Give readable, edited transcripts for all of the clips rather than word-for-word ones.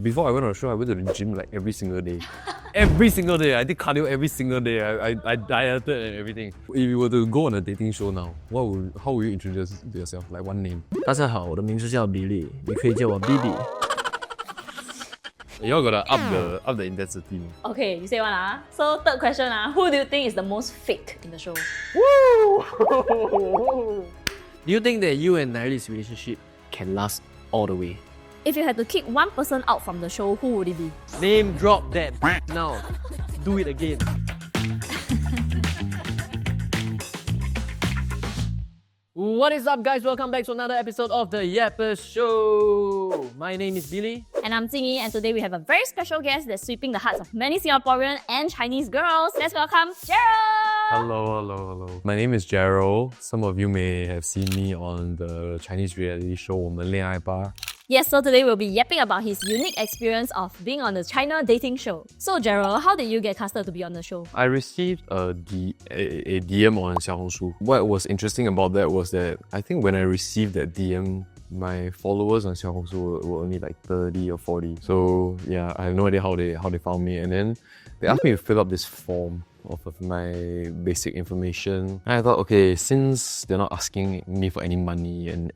Before I went on the show, I went to the gym like every single day. Every single day. I did cardio every single day. I dieted and everything. If you were to go on a dating show now, how would you introduce yourself? Like one name. 大家好，我的名字叫 Billy， 你可以叫我 Billy。 You all gotta up the intensity. Okay, you say one So third question who do you think is the most fake in the show? Woo! Do you think that you and Nairi's relationship can last all the way? If you had to kick one person out from the show, who would it be? Name drop that now. Do it again. What is up, guys? Welcome back to another episode of the Yapper Show. My name is Billy. And I'm Jing Yi, and today we have a very special guest that's sweeping the hearts of many Singaporean and Chinese girls. Let's welcome Jaryl! Hello. My name is Jaryl. Some of you may have seen me on the Chinese reality show 我们恋爱吧. Yes, so today we'll be yapping about his unique experience of being on the China dating show. So Jaryl, how did you get casted to be on the show? I received a DM on Xiaohongshu. What was interesting about that was that I think when I received that DM, my followers on Xiaohongshu were only like 30 or 40. So yeah, I have no idea how they found me. And then they asked me to fill up this form of my basic information. And I thought, okay, since they're not asking me for any money and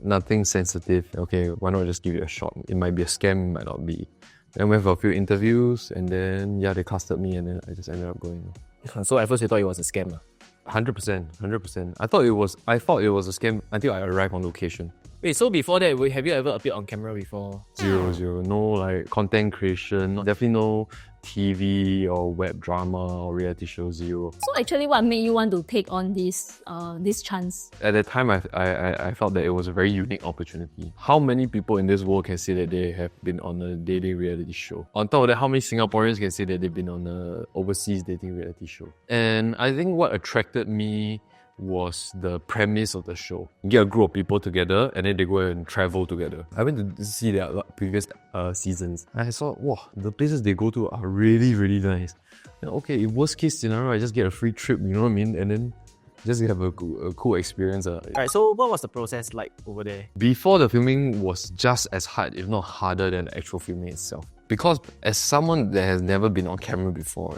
nothing sensitive, okay, why not just give it a shot? It might be a scam, it might not be. Then we went for a few interviews, and then yeah, they casted me, and then I just ended up going. So at first you thought it was a scam? 100%. I thought it was a scam until I arrived on location. Wait, so before that, have you ever appeared on camera before? Zero. No like content creation, definitely no TV or web drama or reality show, zero. So actually, what made you want to take on this chance? At that time, I felt that it was a very unique opportunity. How many people in this world can say that they have been on a dating reality show? On top of that, how many Singaporeans can say that they've been on an overseas dating reality show? And I think what attracted me was the premise of the show. You get a group of people together and then they go and travel together. I went to see their previous seasons and I saw, wow, the places they go to are really, really nice. And okay, in worst case scenario, I just get a free trip, you know what I mean? And then just have a cool experience. Alright, so what was the process like over there? Before, the filming was just as hard, if not harder than the actual filming itself. Because as someone that has never been on camera before,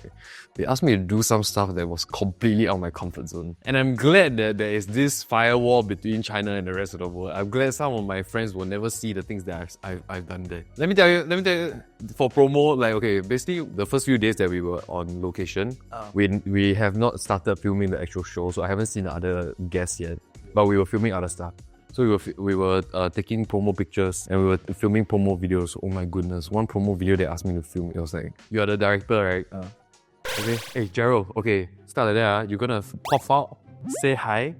they asked me to do some stuff that was completely out of my comfort zone. And I'm glad that there is this firewall between China and the rest of the world. I'm glad some of my friends will never see the things that I've done there. Let me tell you, for promo, like, okay, basically the first few days that we were on location, we have not started filming the actual show, so I haven't seen the other guests yet. But we were filming other stuff. So we were taking promo pictures and we were filming promo videos. Oh my goodness, one promo video they asked me to film, it was like, you are the director, right? Okay, hey Jaryl, okay, start like that. You're gonna pop out, say hi,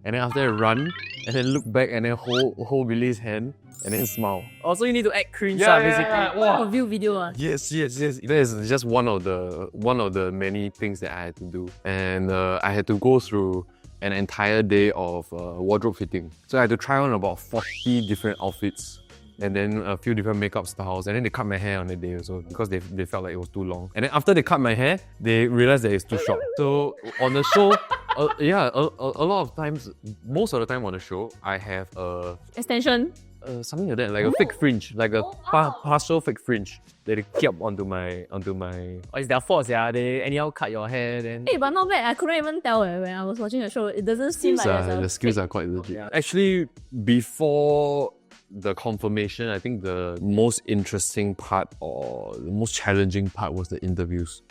and then after that run, and then look back and then hold Billy's hand, and then smile. Oh, so you need to act cringe, Wow. Wow. View video. Yes. That is just one of the many things that I had to do. And I had to go through an entire day of wardrobe fitting. So I had to try on about 40 different outfits and then a few different makeup styles, and then they cut my hair on the day also because they felt like it was too long. And then after they cut my hair, they realized that it's too short. So on the show, a lot of times, most of the time on the show, I have a Extension? something like that, like a fake fringe, like a partial fake fringe that they kept onto my. Oh, it's their fault, yeah. They anyhow cut your hair, then. Hey, but not bad. I couldn't even tell when I was watching the show. It doesn't seem like The skills are quite legit. Yeah. Actually, before the confirmation, I think the most interesting part or the most challenging part was the interviews.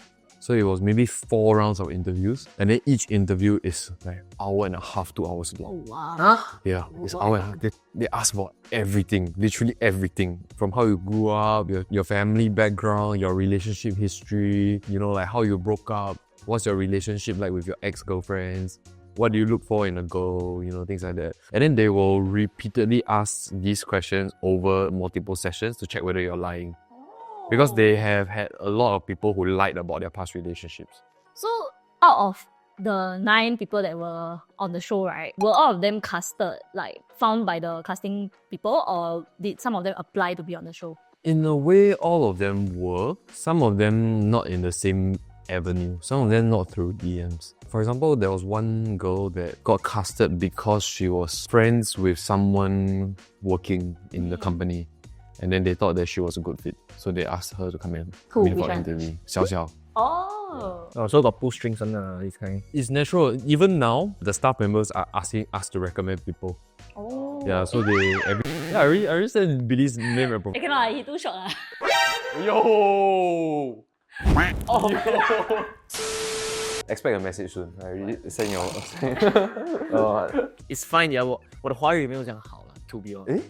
So it was maybe 4 rounds of interviews, and then each interview is like 1.5 2 hours long. Oh, wow. Huh? Yeah, it's hour and a half. They ask about everything, literally everything. From how you grew up, your family background, your relationship history, you know, like how you broke up, what's your relationship like with your ex-girlfriends, what do you look for in a girl, you know, things like that. And then they will repeatedly ask these questions over multiple sessions to check whether you're lying. Because they have had a lot of people who lied about their past relationships. So, out of the 9 people that were on the show, right, were all of them casted, like found by the casting people, or did some of them apply to be on the show? In a way, all of them were. Some of them not in the same avenue. Some of them not through DMs. For example, there was one girl that got casted because she was friends with someone working in the company. And then they thought that she was a good fit. So they asked her to come in Who? for Which an one? interview. Xiao Xiao. Oh. Oh, so got pull strings on this kind. It's natural. Even now, the staff members are asking us to recommend people. Oh. Yeah, so I already said Billy's name and I cannot, he too short. Yo! Expect a message soon. I already sent your. It's fine, yeah. 我的华语没有讲好了 to be honest.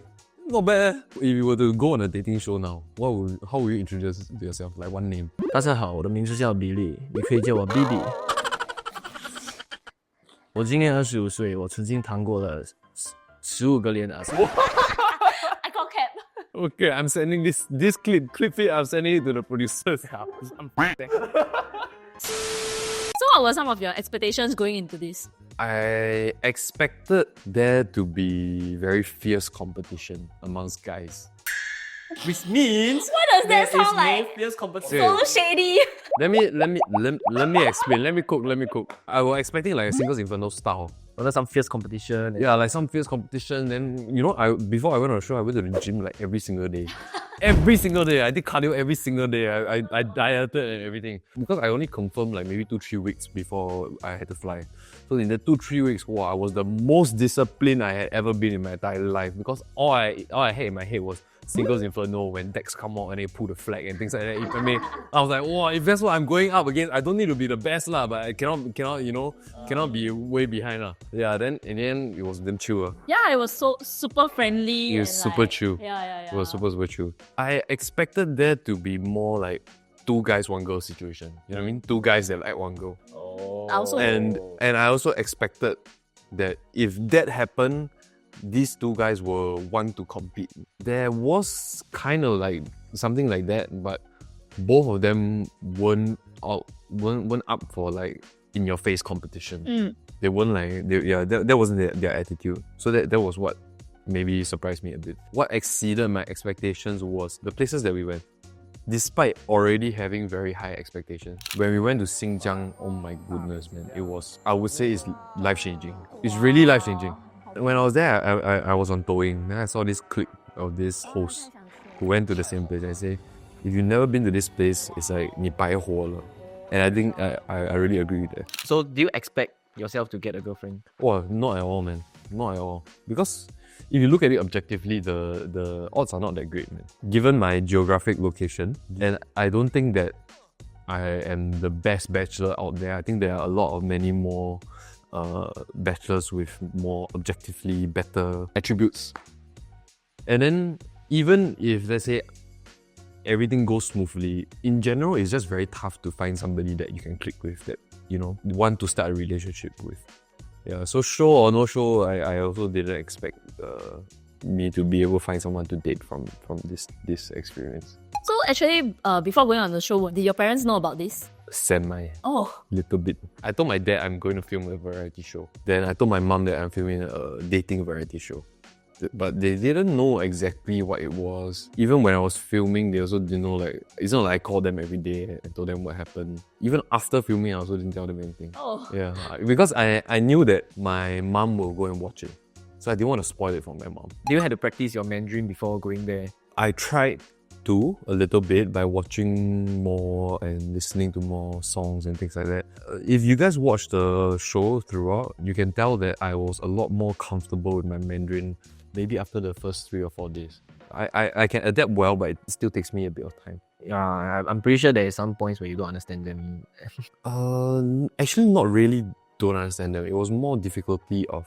Not bad. If you were to go on a dating show now, how would you introduce yourself? Like one name. 大家好，我的名字叫比利，你可以叫我 BB。我今年25岁，我曾经谈过了15个恋爱。I got cap. Okay, I'm sending this clip it. I'm sending it to the producers. So what were some of your expectations going into this? I expected there to be very fierce competition amongst guys. Which means What does that sound like? fierce competition. Yeah. So shady. Let me explain. Let me cook. I was expecting like a Singles Inferno style. There's some fierce competition. Yeah, like some fierce competition. Then before I went on the show, I went to the gym like every single day. Every single day. I did cardio every single day. I dieted and everything. Because I only confirmed like maybe 2-3 weeks before I had to fly. So in the 2-3 weeks, wow, I was the most disciplined I had ever been in my entire life. Because all I had in my head was Singles Inferno when decks come out and they pull the flag and things like that. If I was like, wow, if that's what I'm going up against, I don't need to be the best lah, but I cannot be way behind lah. Yeah, then in the end, it was damn chill. Yeah, it was so super friendly. It was and super like, chill. Yeah. It was super chill. I expected there to be more like 2 guys, 1 girl situation. You know what I mean? 2 guys that like 1 girl. I also And I also expected that if that happened, these 2 guys will want to compete. There was kind of like something like that, but both of them weren't up for like in your face competition. They weren't like that wasn't their attitude. So that was what maybe surprised me a bit. What exceeded my expectations was the places that we went. Despite already having very high expectations, when we went to Xinjiang, oh my goodness, man, I would say it's life-changing. It's really life-changing. When I was there, I was on towing. Then I saw this clip of this host who went to the same place. I say, if you've never been to this place, it's like 你白活了. And I think I really agree with that. So do you expect yourself to get a girlfriend? Oh, not at all, man. Not at all. Because if you look at it objectively, the odds are not that great, man. Given my geographic location, and I don't think that I am the best bachelor out there. I think there are many more bachelors with more objectively better attributes. And then even if, let's say, everything goes smoothly, in general, it's just very tough to find somebody that you can click with, that want to start a relationship with. Yeah, so show or no show, I also didn't expect me to be able to find someone to date from this experience. So actually, before going on the show, did your parents know about this? Semi. Oh. Little bit. I told my dad I'm going to film a variety show. Then I told my mom that I'm filming a dating variety show. But they didn't know exactly what it was. Even when I was filming, they also didn't know, like, it's not like I called them every day and told them what happened. Even after filming, I also didn't tell them anything. Oh. Yeah, because I knew that my mom will go and watch it. So I didn't want to spoil it for my mom. Do you have to practice your Mandarin before going there? I tried to a little bit by watching more and listening to more songs and things like that. If you guys watch the show throughout, you can tell that I was a lot more comfortable with my Mandarin maybe after the first 3 or 4 days. I can adapt well, but it still takes me a bit of time. Yeah, I'm pretty sure there is some points where you don't understand them. Actually not really don't understand them. It was more difficulty of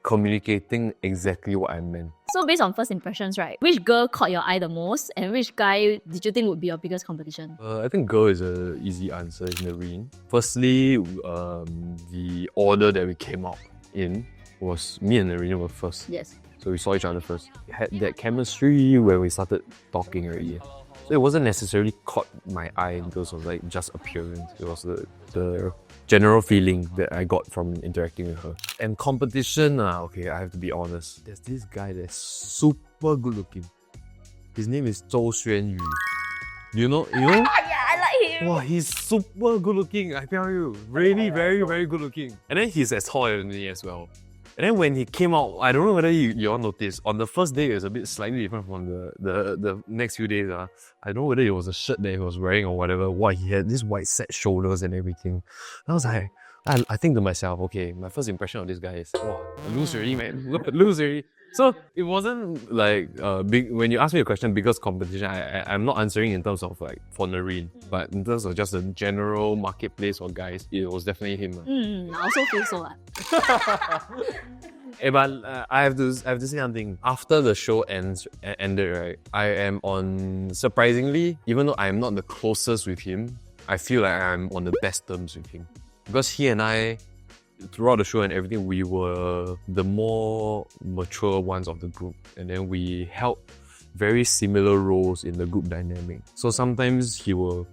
communicating exactly what I meant. So based on first impressions, right, which girl caught your eye the most and which guy did you think would be your biggest competition? I think girl is an easy answer in the ring. Firstly, the order that we came out in was me and Narina were first. Yes. So we saw each other first. We had that chemistry when we started talking already. So it wasn't necessarily caught my eye in terms of like just appearance. It was the general feeling that I got from interacting with her. And competition, okay, I have to be honest. There's this guy that's super good looking. His name is Zhou Xuanyu. You know? Yeah, I like him. Wow, he's super good looking, I tell you. Really very, very good looking. And then he's as tall as me as well. And then when he came out, I don't know whether you all noticed, on the first day it was a bit slightly different from the next few days. I don't know whether it was a shirt that he was wearing or whatever. Why he had these white set shoulders and everything. I was like, I think to myself, okay, my first impression of this guy is, wow, lose already, man. Lose already. So it wasn't like big. When you ask me a question, biggest competition, I'm not answering in terms of like for Nareen, but in terms of just a general marketplace for guys, it was definitely him. I also feel so. But I have to say something. After the show ended, right, I am on, surprisingly, even though I am not the closest with him, I feel like I'm on the best terms with him. Because he and I, throughout the show and everything, we were the more mature ones of the group. And then we held very similar roles in the group dynamic. So sometimes he will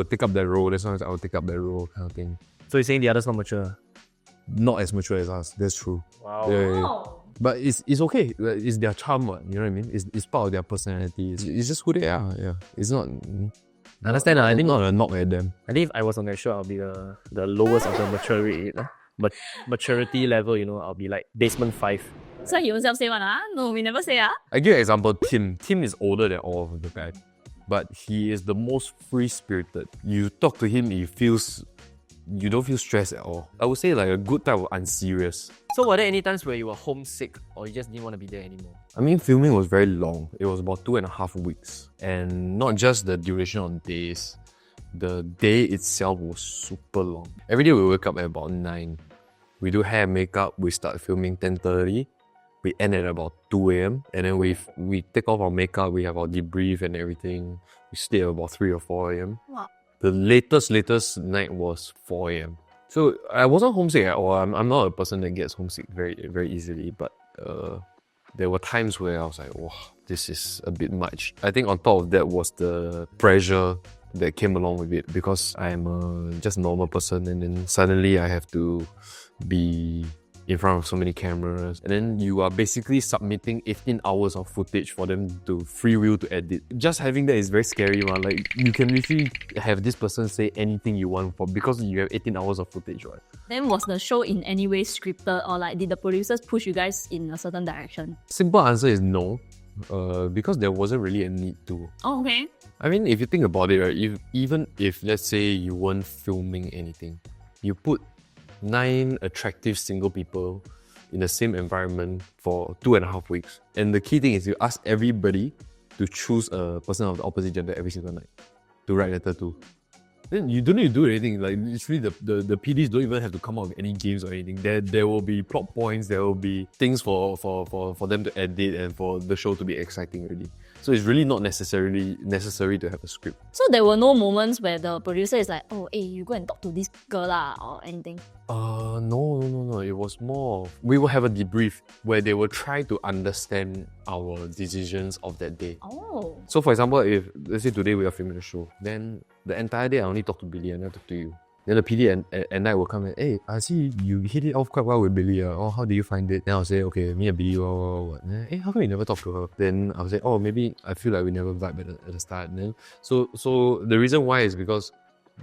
take up that role, then sometimes I will take up that role, kind of thing. So you're saying the others not mature? Not as mature as us, that's true. Wow. Yeah. But it's okay. It's their charm, you know what I mean? It's part of their personality. It's just who they are. Yeah. It's not. I understand. I think not a knock at them. I think if I was on that show, I'll be the lowest of the maturity. Maturity level, I'll be like basement 5. So he himself say one, No, we never say, I give you an example, Tim. Tim is older than all of the guys, but he is the most free-spirited. You talk to him, you don't feel stressed at all. I would say like a good type of unserious. So were there any times where you were homesick or you just didn't want to be there anymore? I mean, filming was very long. It was about 2.5 weeks. And not just the duration on days. The day itself was super long. Every day we wake up at about 9. We do hair and makeup. We start filming 10:30. We end at about 2 a.m. And then we take off our makeup. We have our debrief and everything. We stay at about 3 or 4 a.m. Wow. The latest night was 4 a.m. So I wasn't homesick at all. I'm not a person that gets homesick very, very easily, but there were times where I was like, wow, this is a bit much. I think on top of that was the pressure that came along with it, because I'm just a normal person, and then suddenly I have to be in front of so many cameras, and then you are basically submitting 18 hours of footage for them to freewheel to edit. Just having that is very scary, man. Like, you can literally have this person say anything you want because you have 18 hours of footage, right? Then was the show in any way scripted, or like did the producers push you guys in a certain direction? Simple answer is no, because there wasn't really a need to. Oh, okay. I mean, if you think about it, right, even if let's say you weren't filming anything, you put 9 attractive single people in the same environment for 2.5 weeks. And the key thing is you ask everybody to choose a person of the opposite gender every single night to write letter to. Then you don't need to do anything. Like, literally the PDs don't even have to come up with any games or anything. There will be plot points, there will be things for them to edit and for the show to be exciting already. So it's really not necessary to have a script. So there were no moments where the producer is like, oh, hey, you go and talk to this girl or anything? No. It was more, we will have a debrief where they will try to understand our decisions of that day. Oh. So for example, if let's say today we are filming the show, then the entire day I only talk to Billy and I talk to you. Then the PD at night will come and, hey, I see you hit it off quite well with Billy. Oh, how do you find it? Then I'll say, okay, me and Billy, what? Hey, how come you never talk to her? Then I'll say, oh, maybe I feel like we never vibe at the start. And then, so the reason why is because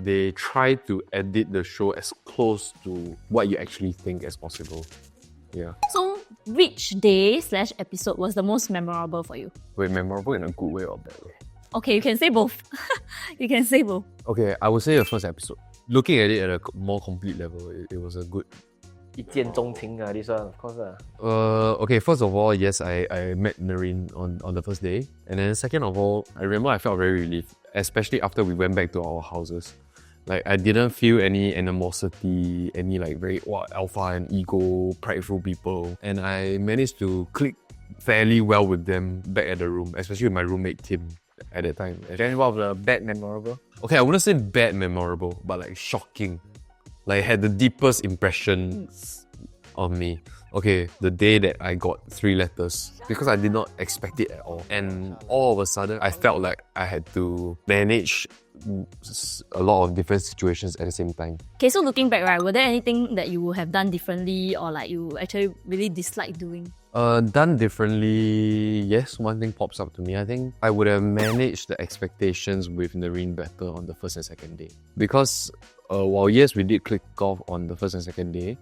they try to edit the show as close to what you actually think as possible. Yeah. So which day/episode was the most memorable for you? Wait, memorable in a good way or bad way? Okay, you can say both. You can say both. Okay, I would say the first episode. Looking at it at a more complete level, it was a good... 一见钟情 this one, of course. Okay, first of all, yes, I met Nareen on the first day. And then second of all, I remember I felt very relieved, especially after we went back to our houses. Like, I didn't feel any animosity, any like very alpha and ego, prideful people. And I managed to click fairly well with them back at the room, especially with my roommate Tim at that time. Then what was the bad memorable? Okay, I wouldn't say bad memorable, but like shocking. Like, had the deepest impression on me. Okay, the day that I got 3 letters, because I did not expect it at all. And all of a sudden, I felt like I had to manage a lot of different situations at the same time. Okay, so looking back, right, were there anything that you would have done differently or like you actually really dislike doing? Done differently, yes, one thing pops up to me. I think I would have managed the expectations with Nareen better on the first and second day. Because while yes, we did click off on the first and second day,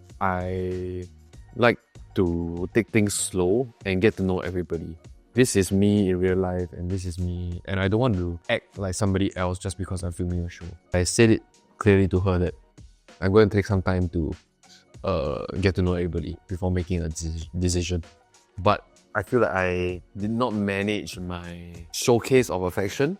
to take things slow and get to know everybody. This is me in real life and this is me, and I don't want to act like somebody else just because I'm filming a show. I said it clearly to her that I'm going to take some time to get to know everybody before making a decision. But I feel like I did not manage my showcase of affection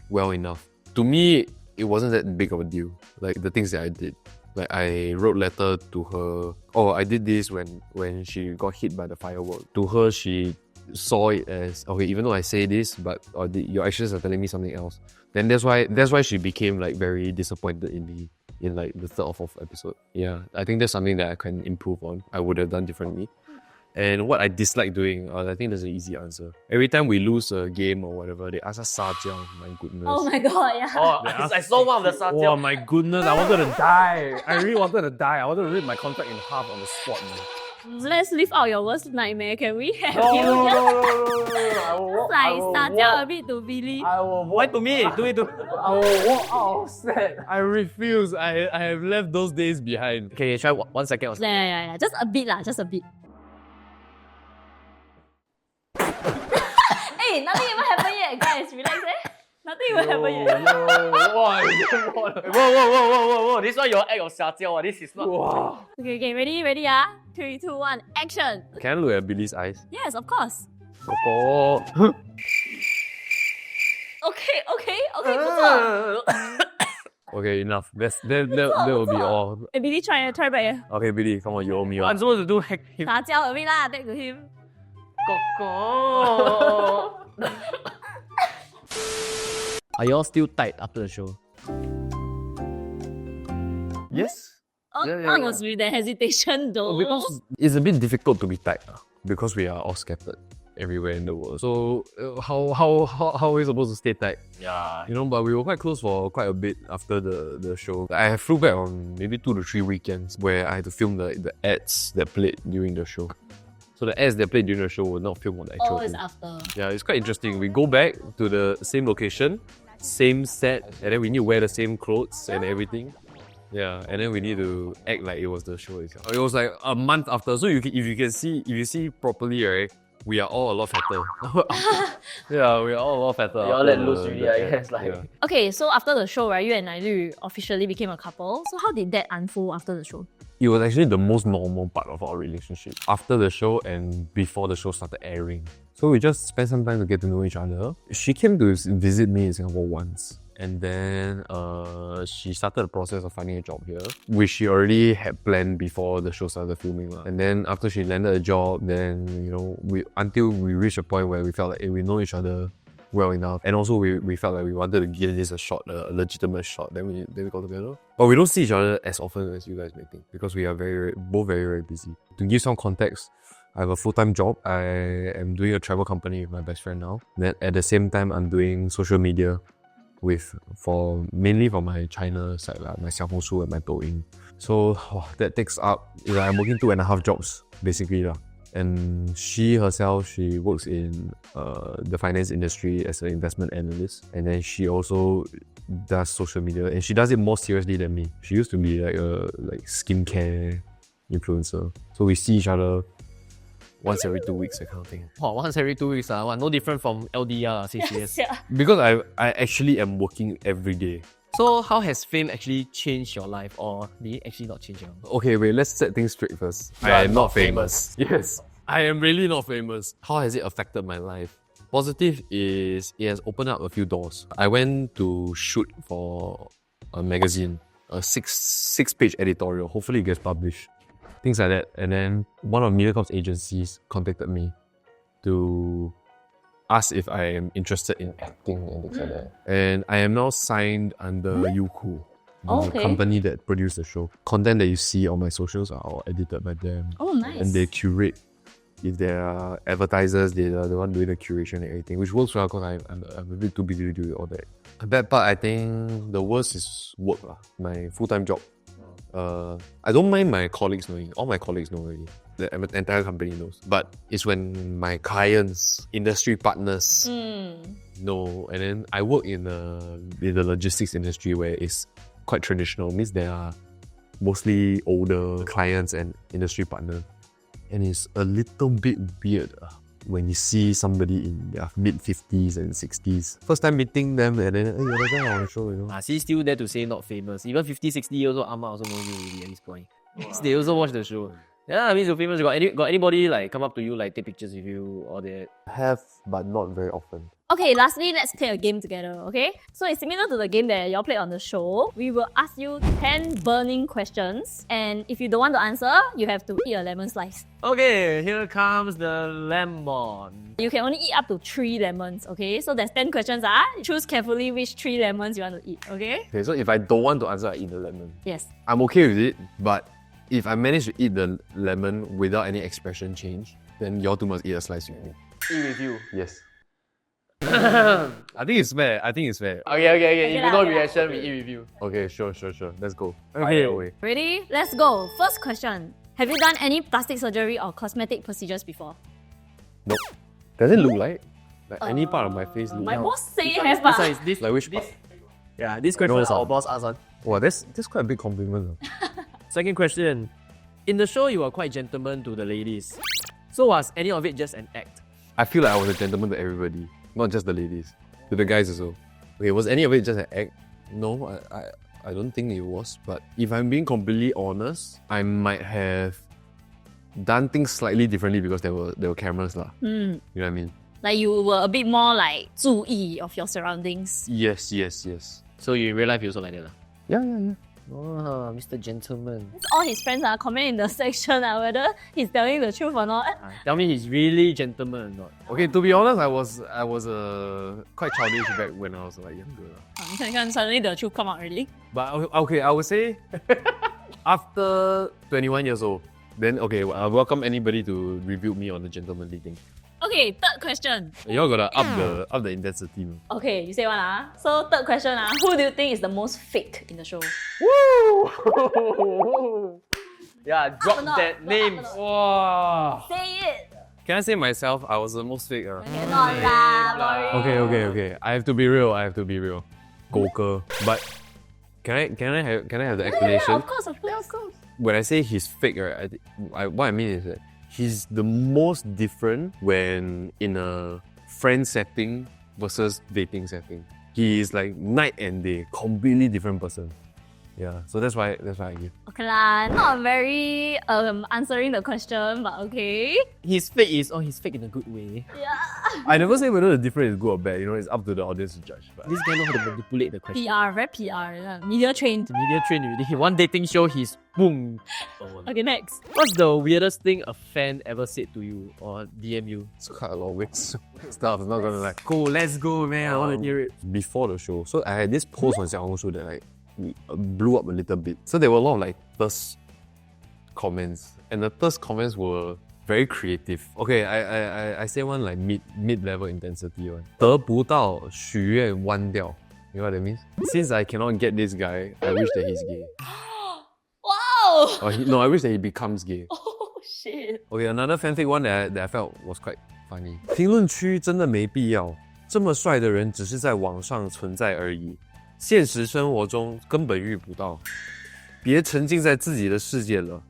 well enough. To me, it wasn't that big of a deal. Like the things that I did. Like I wrote letter to her. Oh, I did this when she got hit by the firework. To her, she saw it as, okay, even though I say this, but your actions are telling me something else. Then that's why she became like very disappointed in me in like the third or fourth episode. Yeah, I think that's something that I can improve on. I would have done differently. And what I dislike doing, I think there's an easy answer. Every time we lose a game or whatever, they ask us 撒娇. My goodness. Oh my god, yeah. Oh, I saw one of the 撒娇. Oh my goodness, I wanted to die. I really wanted to die. I wanted to rip my contract in half on the spot, man. Let's leave out your worst nightmare. Can we have you No. just like start down a bit to believe? Why to me? Do it to... I will walk out of set. I refuse. I have left those days behind. Okay, try 1 second or so. Yeah. Just a bit lah, just a bit. Hey, nothing even happened yet, guys. Relax, eh? Nothing even happened yet. Whoa. This one your act of 撒娇. This is not... Wow. Okay, ready, ah? 3, 2, 1, action! Can I look at Billy's eyes? Yes, of course. Coco. Okay, 不错。 Okay, enough. That will be all. Hey, Billy, try back. Okay, Billy, come on, you owe me I'm one. supposed to do hack him. 撒娇 a bit lah, take to him. Coco. Are y'all still tight after the show? Yes. What was with the hesitation though? Because it's a bit difficult to be tight because we are all scattered everywhere in the world. So how are we supposed to stay tight? Yeah. You know, but we were quite close for quite a bit after the show. I flew back on maybe 2 to 3 weekends where I had to film the ads that played during the show. So the ads that played during the show were not filmed on the actual Always thing. after. Yeah, it's quite interesting. We go back to the same location, same set, and then we need to wear the same clothes and everything. Yeah, and then we need to act like it was the show itself. It was like a month after, so if you see properly, right, we are all a lot fatter. Yeah, we are all a lot fatter. You all after let the- loose really, the I act. guess, like- Yeah. Okay, so after the show, right, you and Nailu officially became a couple. So how did that unfold after the show? It was actually the most normal part of our relationship. After the show and before the show started airing. So we just spent some time to get to know each other. She came to visit me in Singapore once. And then she started the process of finding a job here, which she already had planned before the show started filming. And then after she landed a job, then, you know, until we reached a point where we felt like we know each other well enough. And also we felt like we wanted to give this a shot, a legitimate shot. Then we got together. But we don't see each other as often as you guys may think because we are both very busy. To give some context, I have a full-time job. I am doing a travel company with my best friend now. Then at the same time, I'm doing social media mainly for my China side, my Xiaohongshu and my Douyin. So that takes up, I'm working 2.5 jobs basically. And she herself, she works in the finance industry as an investment analyst. And then she also does social media and she does it more seriously than me. She used to be like a skincare influencer. So we see each other once every 2 weeks, that kind of thing. Wow, once every 2 weeks, no different from LDR, CCS. Yeah. Because I actually am working every day. So how has fame actually changed your life, or did it actually not change your life? Okay, wait, let's set things straight first. You I are am not not famous. Yes, I am really not famous. How has it affected my life? Positive is it has opened up a few doors. I went to shoot for a magazine, a six-page editorial. Hopefully it gets published. Things like that. And then one of Mediacorp's agencies contacted me to ask if I am interested in acting and things like that. And I am now signed under Youku, the Okay. company that produced the show. Content that you see on my socials are all edited by them. Oh, nice. And they curate. If there are advertisers, they are the one doing the curation and everything, which works well because I'm a bit too busy to do all that. The bad part, I think the worst is work, my full-time job. I don't mind my colleagues knowing. All my colleagues know already. The entire company knows. But it's when my clients, industry partners know. And then I work in the logistics industry where it's quite traditional. Means there are mostly older clients and industry partners. and it's a little bit weird when you see somebody in their mid-50s and 60s. First time meeting them and then, hey, you're the guy on the show, you know. She's still there to say not famous. Even 50, 60 years old, Amma also know you already at this point. They also watch the show. Yeah, I mean, you're famous. Got anybody like come up to you, like take pictures with you or that? Have, but not very often. Okay, lastly, let's play a game together, okay? So it's similar to the game that y'all played on the show. We will ask you 10 burning questions, and if you don't want to answer, you have to eat a lemon slice. Okay, here comes the lemon. You can only eat up to 3 lemons, okay? So there's 10 questions. Choose carefully which 3 lemons you want to eat, okay? Okay, so if I don't want to answer, I eat the lemon. Yes. I'm okay with it, but if I manage to eat the lemon without any expression change, then y'all two must eat a slice with me. Eat with you. Yes. I think it's fair. Okay. If you no reaction, we eat with you. Okay, sure. Let's go. Okay. Away. Ready? Let's go. First question. Have you done any plastic surgery or cosmetic procedures before? Nope. Does it look like any part of my face look My like? boss say have ba. This Like which part? Yeah, this question No, is our sir. boss asked us. Wow, that's quite a big compliment. Second question. In the show, you were quite gentleman to the ladies. So was any of it just an act? I feel like I was a gentleman to everybody, not just the ladies, to the guys also. Okay, was any of it just an act? No, I don't think it was. But if I'm being completely honest, I might have done things slightly differently because there were cameras lah. You know what I mean? Like you were a bit more like 注意 of your surroundings. Yes. So you in real life, you also like that? Yeah. Oh, Mr. Gentleman. All his friends comment in the section whether he's telling the truth or not. Tell me he's really gentleman or not. Okay, to be honest, I was quite childish back when I was like younger. You can suddenly the truth come out already. But okay, I would say after 21 years old, then okay, I welcome anybody to review me on the gentlemanly thing. Okay, third question. Y'all gotta up the intensity. Okay, you say one. So third question. Who do you think is the most fake in the show? Woo! Yeah, drop that name. Wow. Say it. Can I say myself? I was the most fake. Cannot lah, boring. Okay. I have to be real. Goker. But can I have the explanation? Yeah, of course. When I say he's fake, right, what I mean is that he's the most different when in a friend setting versus dating setting. He is like night and day, completely different person. Yeah, so that's why I give. Okay lah, not very answering the question, but okay. His fake is he's fake in a good way. Yeah. I never say whether the difference is good or bad. You know, it's up to the audience to judge. But This guy knows how to manipulate the question. Very PR. Yeah. Media trained. Media trained already. One dating show, he's boom. Okay, next. What's the weirdest thing a fan ever said to you or DM you? it's quite a lot of weird stuff. It's not gonna like Go, let's go, man. I want to hear it. before the show. So I had this post on Xiaohongshu show that like blew up a little bit. So there were a lot of like thirst comments, and the thirst comments were very creative. Okay, I say one like mid level intensity one. 得不到许愿弯掉. You know what I mean? Since I cannot get this guy, I wish that he's gay. Wow. I wish that he becomes gay. Oh shit. Okay, another fanfic one that I felt was quite funny. 评论区真的没必要，这么帅的人只是在网上存在而已，现实生活中根本遇不到。别沉浸在自己的世界了。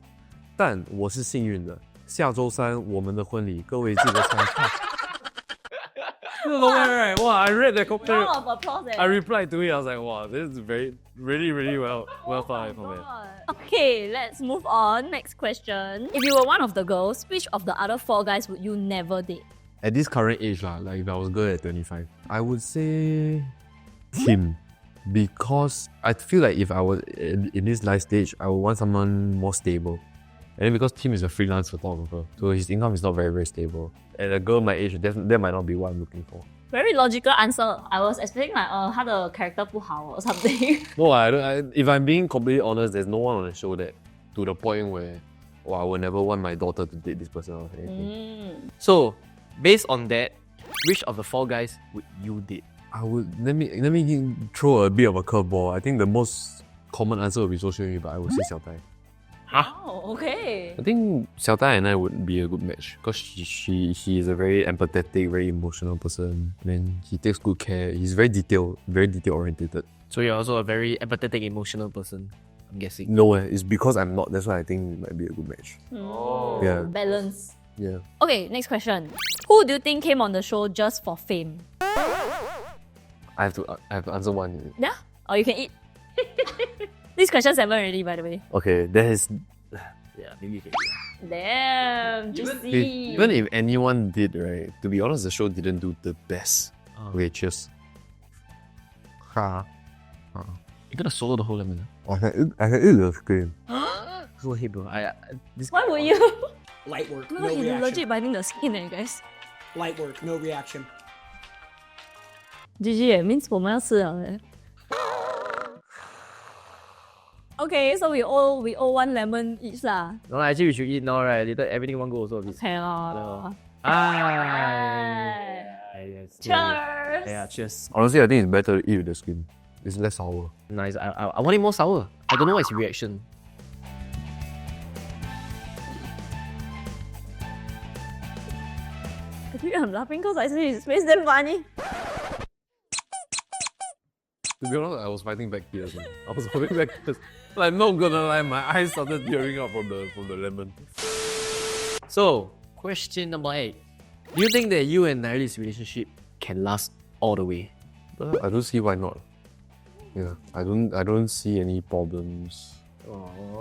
但我是幸运的，下周三我们的婚礼，各位记得参加。right? Wow, I read that comment. Round of applause. I replied to it. I was like, wow, this is really well thought out, man. Okay, let's move on. Next question. If you were one of the girls, which of the other 4 guys would you never date? At this current age, like if I was a girl at 25, I would say Tim. Because I feel like if I was in this life stage, I would want someone more stable. And then because Tim is a freelance photographer, so his income is not very stable. And a girl my age, that might not be what I'm looking for. Very logical answer. I was expecting like 他的 character 不好 or something. No, if I'm being completely honest, there's no one on the show that to the point where I would never want my daughter to date this person or anything. So, based on that, which of the 4 guys would you date? I would let me throw a bit of a curveball. I think the most common answer would be Zhou Xuanyu, but I would say Xiao Dai. Oh, okay. I think Xiao Dai and I would be a good match because she is a very empathetic, very emotional person. And then he takes good care. He's very detail oriented. So you're also a very empathetic, emotional person. I'm guessing. No, it's because I'm not. That's why I think it might be a good match. Yeah. Balance. Yeah. Okay, next question. Who do you think came on the show just for fame? I have to answer one. Yeah? Or you can eat. These questions haven't already, by the way. Okay, there is. Yeah, maybe you can. Damn, juicy. Even if anyone did, right? To be honest, the show didn't do the best. Okay, cheers. You're gonna solo the whole lemon. I can eat the skin. So hey bro, this Why would you? Light work, No, no he's reaction. legit biting the skin, guys. Light work, no reaction. GG, means 我们要吃了嘞。Okay, so we owe one lemon each lah. No, actually we should eat now, right? Later everything one go also a bit. Okay lah. Yes. Cheers. Yeah, cheers. Honestly, I think it's better to eat with the skin. It's less sour. Nice. I want it more sour. I don't know what his reaction. I'm laughing because I see his face damn funny. To be honest, I was fighting back tears. I was holding back tears. Like, not gonna lie, my eyes started tearing up from the lemon. So, question number 8. Do you think that you and Nairi's relationship can last all the way? But I don't see why not. Yeah, I don't see any problems.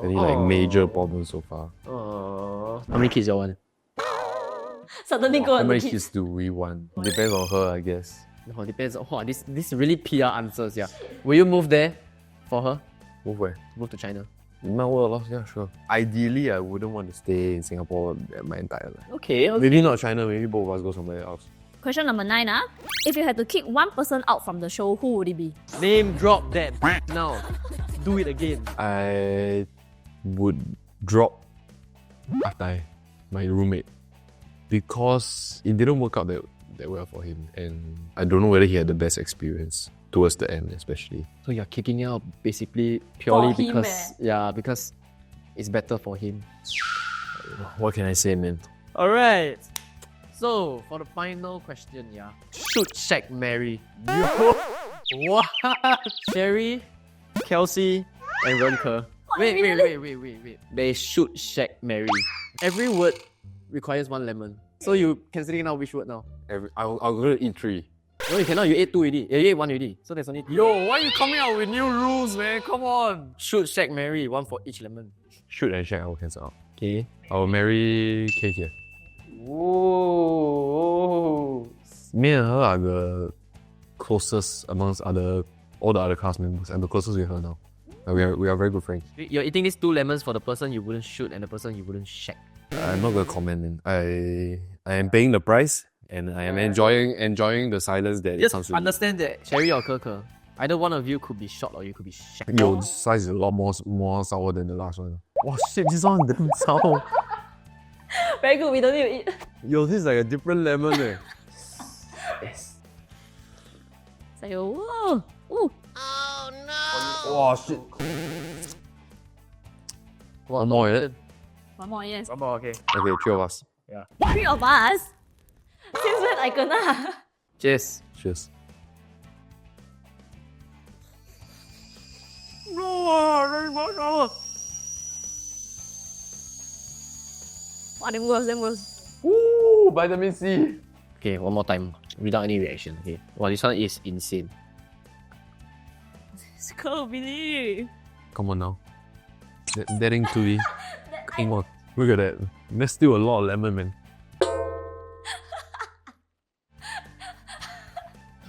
Any like major problems so far. How many kids you want? Suddenly go How on the many kids. kids do we want? Depends on her, I guess. Oh, depends. Oh, this really PR answers, yeah. Will you move there for her? Move where? Move to China. In my world, yeah, sure. Ideally, I wouldn't want to stay in Singapore my entire life. Okay. Maybe not China, maybe both of us go somewhere else. Question number 9. If you had to kick one person out from the show, who would it be? Name drop that now. Do it again. I would drop Atai, my roommate, because it didn't work out that well for him, and I don't know whether he had the best experience towards the end, especially. So you're kicking out basically purely For him, because it's better for him. What can I say, man? Alright. So for the final question, yeah. Should Shaq marry? Yo. What? Sherry, Kelsey, and Renke. Wait. They should Shaq marry. Every word requires one lemon. So you cancelling now which word now? I'm gonna eat 3. No, you cannot. You ate 2 already. You ate 1 already. So there's only 3. Yo, why are you coming out with new rules, man? Come on. Should Shaq marry? 1 for each lemon. Shoot and Shaq, I will cancel out. Okay. I will marry Kay here. Whoa. Me and her are the closest amongst all the other cast members. I'm the closest with her now. We are very good friends. You're eating these 2 lemons for the person you wouldn't shoot and the person you wouldn't Shaq. I'm not gonna comment. Man. I am paying the price and I am enjoying the silence that it Just comes with. understand that Sherry or Keke, either one of you could be shot or you could be Shaq. Yo, this size is a lot more sour than the last one. Wow, shit, this one damn sour. Very good, we don't need to eat. Yo, this is like a different lemon. Eh. Yes. It's like, whoa. Ooh. Wow, shit. One more, is it? One more, yes. One more, okay. Okay, 3 of us. 3 of us? Since when I kena? Cheers. Cheers. Wow, them worse. Ooh, vitamin C. Okay, one more time. Without any reaction. Okay. Wow, this one is insane. It's cold, Billy. Come on now. That ain't too. Come on. Look at that. That's still a lot of lemon, man.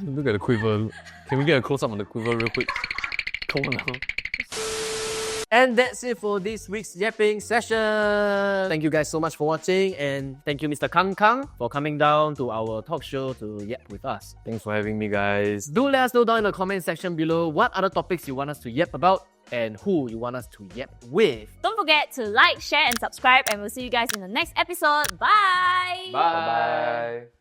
Look at the quiver. Can we get a close up on the quiver real quick? Come on now. And that's it for this week's yapping session. Thank you guys so much for watching, and thank you Mr. Kang Kang for coming down to our talk show to yap with us. Thanks for having me, guys. Do let us know down in the comment section below what other topics you want us to yap about and who you want us to yap with. Don't forget to like, share, and subscribe, and we'll see you guys in the next episode. Bye! Bye.